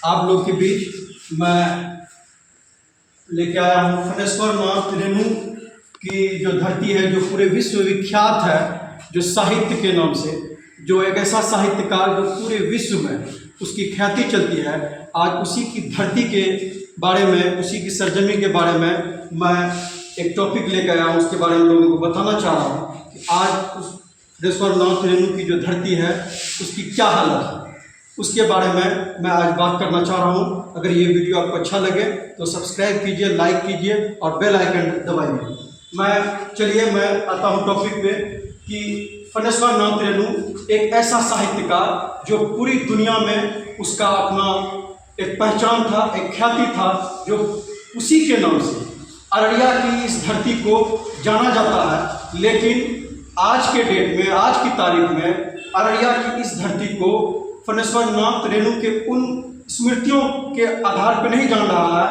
आप लोग के बीच मैं लेके आया हूँ फनेश्वर नाथ रेणु की जो धरती है, जो पूरे विश्व विख्यात है, जो साहित्य के नाम से, जो एक ऐसा साहित्यकार जो पूरे विश्व में उसकी ख्याति चलती है। आज उसी की धरती के बारे में, उसी की सरजमी के बारे में मैं एक टॉपिक लेकर आया हूँ। उसके बारे में लोगों को बताना चाह रहा हूँ कि आज उस फनेश्वर नाथ रेणु की जो धरती है उसकी क्या हालत है, उसके बारे में मैं आज बात करना चाह रहा हूँ। अगर ये वीडियो आपको अच्छा लगे तो सब्सक्राइब कीजिए, लाइक कीजिए और बेल आइकन दबाइए। चलिए मैं आता हूँ टॉपिक पे कि फनेश्वर नाथ रेणु एक ऐसा साहित्यकार जो पूरी दुनिया में उसका अपना एक पहचान था, एक ख्याति था, जो उसी के नाम से अररिया की इस धरती को जाना जाता है। लेकिन आज के डेट में, आज की तारीख में अररिया की इस धरती को फनेश्वर नाथ रेणु के उन स्मृतियों के आधार पर नहीं जान रहा है,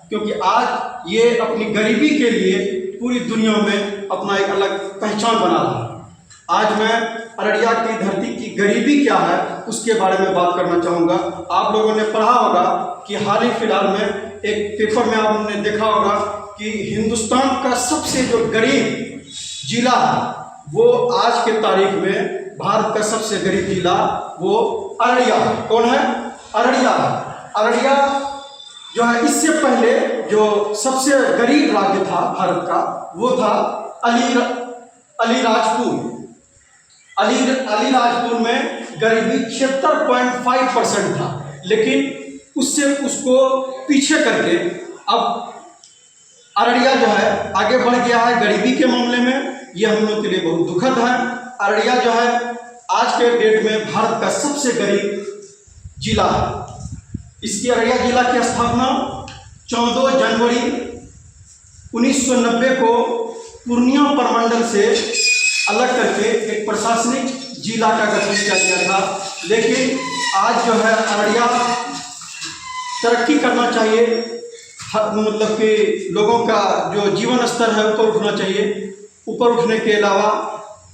क्योंकि आज ये अपनी गरीबी के लिए पूरी दुनिया में अपना एक अलग पहचान बना रहा है। आज मैं अररिया की धरती की गरीबी क्या है उसके बारे में बात करना चाहूँगा। आप लोगों ने पढ़ा होगा कि हाल ही फिलहाल में एक पेपर में आपने देखा होगा कि हिंदुस्तान का सबसे जो गरीब जिला है वो आज के तारीख में भारत का सबसे गरीब जिला वो अररिया। कौन है? अररिया। अररिया जो है, इससे पहले जो सबसे गरीब राज्य था भारत का वो था अलीराजपुर। अलीराजपुर में गरीबी 76.5% था, लेकिन उससे उसको पीछे करके अब अररिया जो है आगे बढ़ गया है गरीबी के मामले में। यह हम लोग के लिए बहुत दुखद है। अररिया जो है आज के डेट में भारत का सबसे गरीब जिला है। इसकी अररिया जिला की स्थापना 14 जनवरी 1990 को पूर्णिया प्रमंडल से अलग करके एक प्रशासनिक जिला का गठन किया गया था। लेकिन आज जो है अररिया तरक्की करना चाहिए, मतलब कि लोगों का जो जीवन स्तर है ऊपर उठना चाहिए। ऊपर उठने के अलावा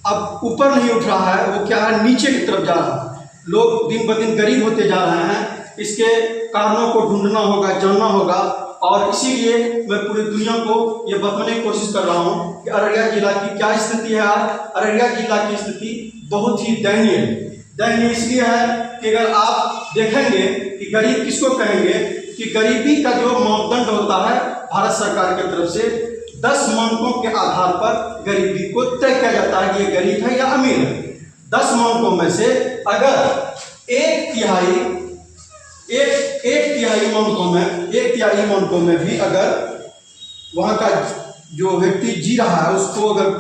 अब ऊपर नहीं उठ रहा है, वो क्या है, नीचे की तरफ जा रहा है। लोग दिन ब दिन गरीब होते जा रहे हैं। इसके कारणों को ढूंढना होगा, जानना होगा, और इसीलिए मैं पूरी दुनिया को ये बताने की कोशिश कर रहा हूँ कि अररिया जिला की क्या स्थिति है। अररिया जिला की स्थिति बहुत ही दयनीय है। दयनीय इसलिए है कि अगर आप देखेंगे कि गरीब किसको कहेंगे, कि गरीबी का जो मापदंड होता है भारत सरकार की तरफ से 10 मानकों के आधार पर गरीबी को तय किया जाता है कि ये गरीब है या अमीर है। 10 मानकों में से अगर एक तिहाई मानकों में भी अगर वहाँ का जो व्यक्ति जी रहा है उसको अगर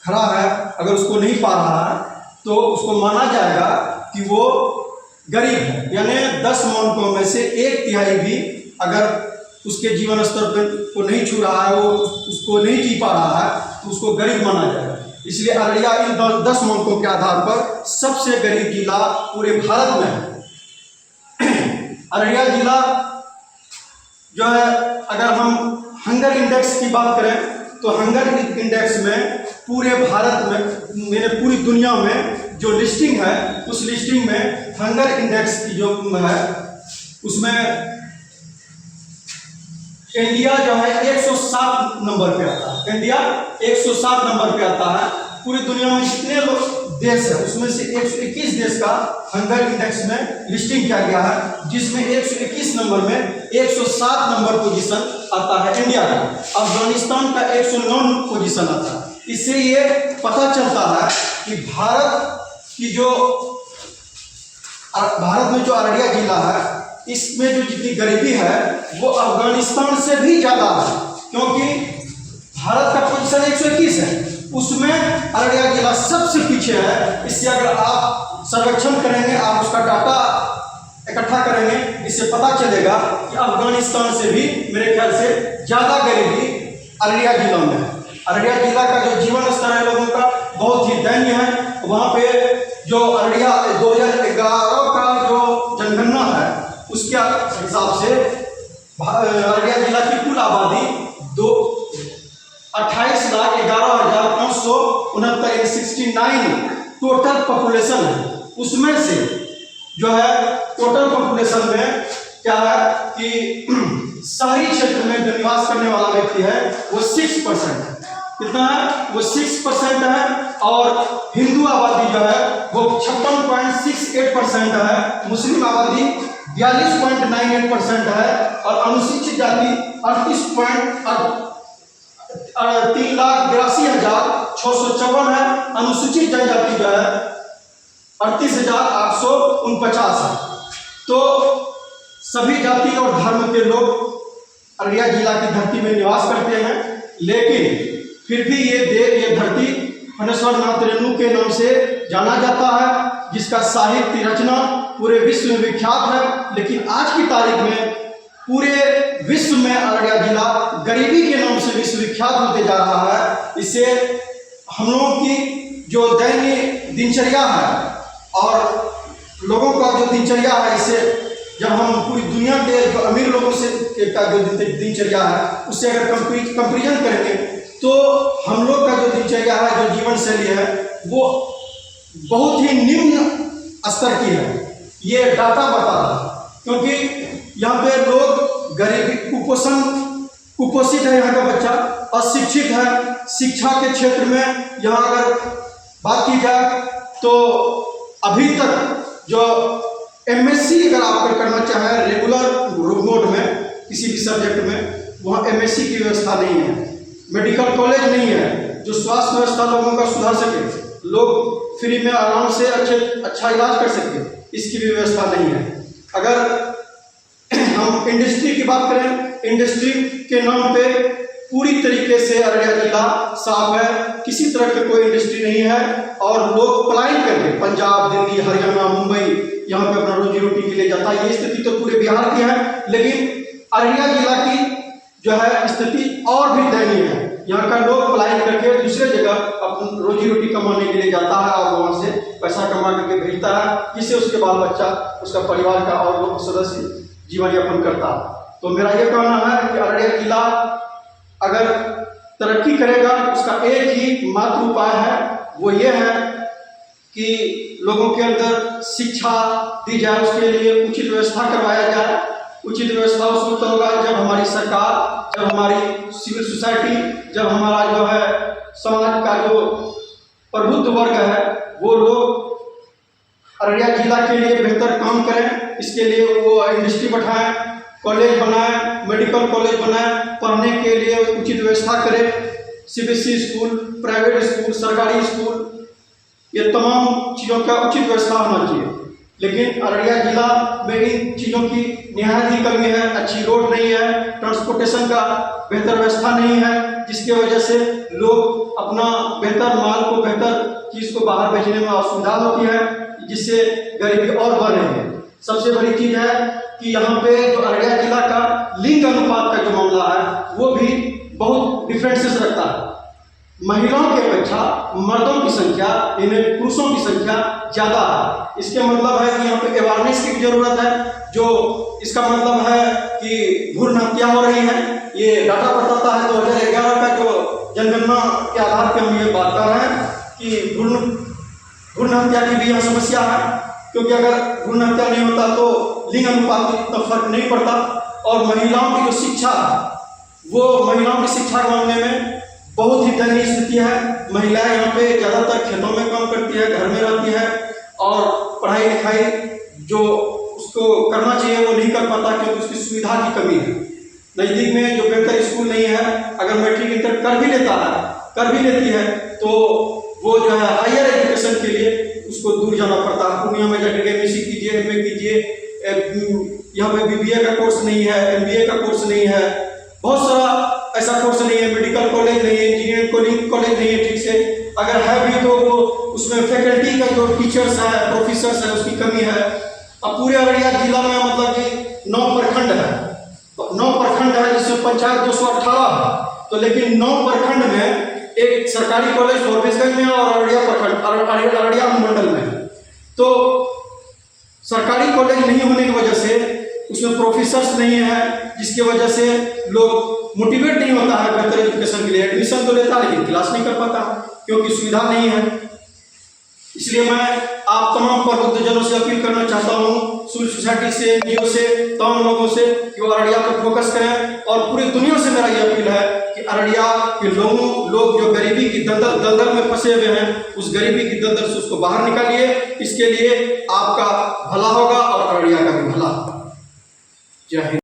खड़ा है, अगर उसको नहीं पा रहा है, तो उसको माना जाएगा कि वो गरीब है। यानी 10 मानकों में से 1/3 भी अगर उसके जीवन स्तर को नहीं छू रहा है, वो उसको नहीं जी पा रहा है, तो उसको गरीब माना जाएगा। इसलिए अररिया इन 10 मानकों के आधार पर सबसे गरीब जिला पूरे भारत में है। अररिया जिला जो है, अगर हम हंगर इंडेक्स की बात करें तो हंगर इंडेक्स में पूरे भारत में, मेरे पूरी दुनिया में जो लिस्टिंग है उस लिस्टिंग में हंगर इंडेक्स की जो है उसमें इंडिया जो है 107 नंबर पे आता है। इंडिया 107 नंबर पे आता है। पूरी दुनिया में जितने लोग देश है उसमें से 121 देश का हंगर इंडेक्स में लिस्टिंग किया गया है, जिसमें 121 नंबर में 107 नंबर पोजीशन आता है इंडिया का। अफगानिस्तान का 109 पोजीशन आता है। इससे ये पता चलता है कि भारत में जो अररिया जिला है इसमें जो जितनी गरीबी है वो अफगानिस्तान से भी ज़्यादा है, क्योंकि भारत का पोजीशन 121 है, उसमें अररिया जिला सबसे पीछे है। इससे अगर आप सर्वेक्षण करेंगे, आप उसका डाटा इकट्ठा करेंगे, इससे पता चलेगा कि अफगानिस्तान से भी मेरे ख्याल से ज़्यादा गरीबी अररिया जिला में है। अररिया जिला का जो जीवन स्तर है लोगों का बहुत ही दयनीय है। वहाँ पे जो अररिया 2011 का जो जनगणना है उसके हिसाब से अररिया जिला की कुल आबादी 28,11,569 टोटल पॉपुलेशन है। उसमें से जो है टोटल पॉपुलेशन में क्या है कि शहरी क्षेत्र में जो निवास करने वाला व्यक्ति है वो 6% है। कितना है? वो 6% है। और हिंदू आबादी जो है वो 56.68% है। मुस्लिम आबादी 42.98% है। और अनुसूचित जाति 3,82,654 है। अनुसूचित जनजाति जो है 38,849 है। तो सभी जाति और धर्म के लोग अररिया जिला की धरती में निवास करते हैं, लेकिन फिर भी ये धरती फणेश्वर नाथ रेणु के नाम से जाना जाता है, जिसका साहित्य रचना पूरे विश्व में विख्यात है। लेकिन आज की तारीख में पूरे विश्व में अररिया जिला गरीबी के नाम से विश्वविख्यात होते जा रहा है। इससे हम लोगों की जो दैनिक दिनचर्या है और लोगों का जो दिनचर्या है, इससे जब हम पूरी दुनिया के जो अमीर लोगों से का जो दिनचर्या है उससे अगर कंपेरिजन करेंगे तो हम लोग का जो दिनचर्या है, जो जीवन शैली है, वो बहुत ही निम्न स्तर की है। ये डाटा बता रहा है, क्योंकि यहाँ पे लोग गरीबी, कुपोषित है यहाँ का बच्चा, अशिक्षित है। शिक्षा के क्षेत्र में यहाँ अगर बात की जाए तो अभी तक जो MSc अगर आप करना चाहें रेगुलर मोड में किसी भी सब्जेक्ट में, वहाँ MSc की व्यवस्था नहीं है। मेडिकल कॉलेज नहीं है जो स्वास्थ्य व्यवस्था लोगों का सुधार सके, लोग फ्री में आराम से अच्छा इलाज कर सके, इसकी भी व्यवस्था नहीं है। अगर हम इंडस्ट्री की बात करें, इंडस्ट्री के नाम पे पूरी तरीके से अररिया जिला साफ है, किसी तरह की कोई इंडस्ट्री नहीं है। और लोग पलायन करके पंजाब, दिल्ली, हरियाणा, मुंबई यहाँ पे अपना रोजी रोटी के लिए जाता है। ये स्थिति तो पूरे बिहार की है, लेकिन अररिया जिला की जो है स्थिति और भी दयनीय है। यहाँ का लोग पलायन करके दूसरे जगह अपनी रोजी रोटी कमाने के लिए जाता है और वहाँ से पैसा कमा करके भेजता है, जिससे उसके बाल बच्चा, उसका परिवार का और लोग सदस्य जीवन यापन करता है। तो मेरा ये कहना है कि अररिया जिला अगर तरक्की करेगा, उसका एक ही मात्र उपाय है, वो ये है कि लोगों के अंदर शिक्षा दी जाए, उसके लिए उचित व्यवस्था करवाया जाए। उचित व्यवस्था उस वक्त होगा जब हमारी सरकार, जब हमारी सिविल सोसाइटी, जब हमारा जो है समाज का जो प्रबुद्ध वर्ग है, वो लोग अररिया जिला के लिए बेहतर काम करें। इसके लिए वो इंडस्ट्री बैठाएं, कॉलेज बनाएं, मेडिकल कॉलेज बनाएं, पढ़ने के लिए उचित व्यवस्था करें। CBSE स्कूल, प्राइवेट स्कूल, सरकारी स्कूल, ये तमाम चीज़ों का उचित व्यवस्था होना चाहिए। लेकिन अररिया जिला में इन चीज़ों की निहायत ही कमी है। अच्छी रोड नहीं है, ट्रांसपोर्टेशन का बेहतर व्यवस्था नहीं है, जिसके वजह से लोग अपना बेहतर माल को, बेहतर चीज़ को बाहर बेचने में असुविधा होती है, जिससे गरीबी और बढ़ रही है। सबसे बड़ी चीज़ है कि यहाँ पे जो अररिया जिला का लिंग अनुपात का जो मामला है, वो भी बहुत डिफरेंसेस रखता है। महिलाओं की अपेक्षा मर्दों की संख्या, इनमें पुरुषों की संख्या ज़्यादा है। इसके मतलब है कि यहाँ पे अवेयरनेस की जरूरत है। जो इसका मतलब है कि भ्रूण हत्या हो रही है, ये डाटा बताता है 2011 का जो जनगणना के आधार पर हम ये बात कर रहे हैं कि भ्रूण हत्या की भी यहाँ समस्या है। क्योंकि अगर भ्रूण हत्या नहीं होता तो लिंग अनुपात में इतना फर्क नहीं पड़ता। और महिलाओं की जो शिक्षा है, वो महिलाओं की शिक्षा के मामले में बहुत ही दयनीय स्थिति है। महिलाएं यहाँ पे ज़्यादातर खेतों में काम करती है, घर में रहती है, और पढ़ाई लिखाई जो उसको करना चाहिए वो नहीं कर पाता, क्योंकि उसकी सुविधा की कमी है। नज़दीक में जो बेहतर स्कूल नहीं है, अगर मैट्रिक इंटर कर भी लेती है तो वो जो है हायर एजुकेशन के लिए उसको दूर जाना पड़ता है। पूर्णिया में जाकर MSc कीजिए, MA कीजिए, यहाँ पे BBA का कोर्स नहीं है, MBA का कोर्स नहीं है, बहुत सारा ऐसा कोर्स नहीं है, मेडिकल कॉलेज नहीं है, इंजीनियरिंग कॉलेज नहीं है ठीक से। अगर है भी तो वो उसमें फैकल्टी का जो टीचर्स है, प्रोफेसर्स है, उसकी कमी है। अब पूरे अररिया जिला में मतलब कि 9 प्रखंड है, 9 प्रखंड है, जिसमें पंचायत 218 है। तो लेकिन 9 प्रखंड में एक सरकारी कॉलेज फॉरबिसगंज में और अररिया प्रखंड, अररिया मंडल में। तो सरकारी कॉलेज नहीं होने की वजह से उसमें प्रोफेसर्स नहीं है, जिसकी वजह से लोग मोटिवेट नहीं होता है बेहतर एजुकेशन के लिए। एडमिशन तो लेता है लेकिन क्लास नहीं कर पाता, क्योंकि सुविधा नहीं है। इसलिए मैं आप तमाम प्रबुद्धजनों से अपील करना चाहता हूँ, सिविल सोसाइटी से, एनजीओ से, तमाम लोगों से, कि वो अररिया पर फोकस करें। और पूरी दुनिया से मेरा ये अपील है कि अररिया के लोग जो गरीबी की दलदल में फंसे हुए हैं, उस गरीबी की दलदल से उसको बाहर निकालिए। इसके लिए आपका भला होगा और अररिया का भी भला होगा। जय हिंद।